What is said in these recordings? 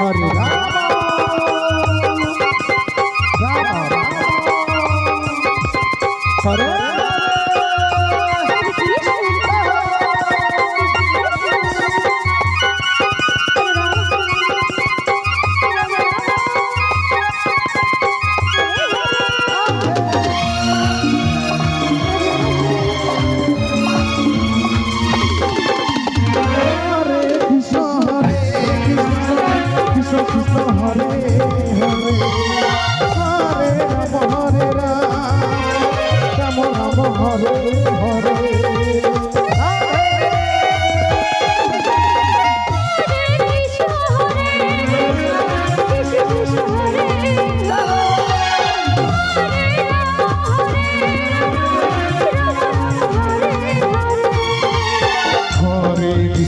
Hare Ram Ram Ram Hare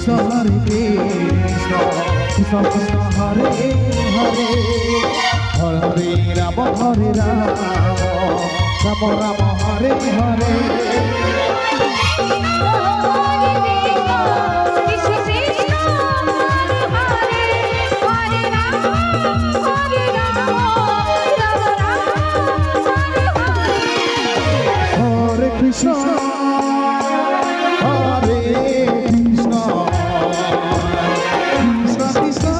Hare Krishna, Krishna Krishna Hare Hare, Hare Rama Hare Rama, Rama Rama Hare Hare. Hare Krishna, Hare Krishna, Krishna Krishna,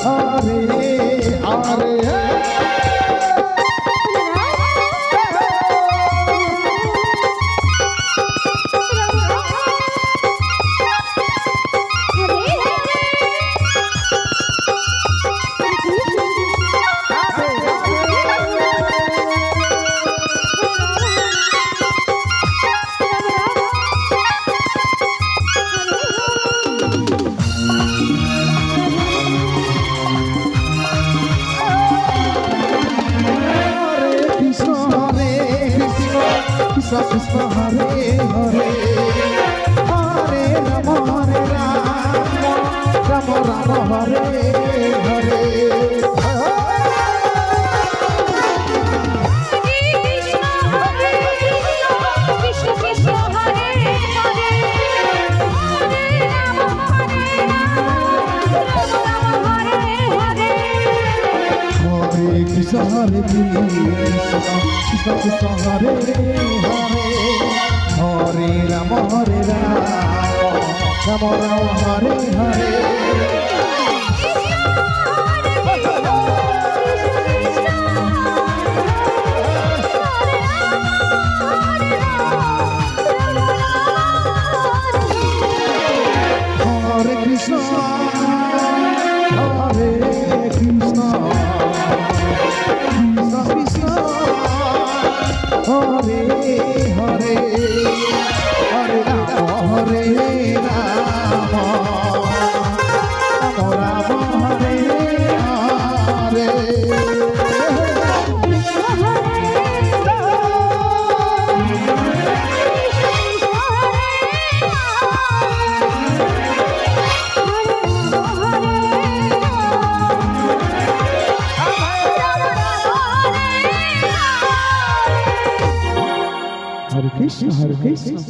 Hare Hare. Krishna Krishna Hare Hare, Hare Rama Hare Rama, Rama Rama Hare Hare. Krishna Hare Krishna, Krishna Krishna Hare Hare, Hare Rama Hare Rama, Rama Rama Hare Hare. Hare Krishna, Hare Krishna, Krishna Krishna, Hare Hare, Hare Rama Hare Rama, Rama Rama Hare Hare. Hare Krishna, Hare Krishna.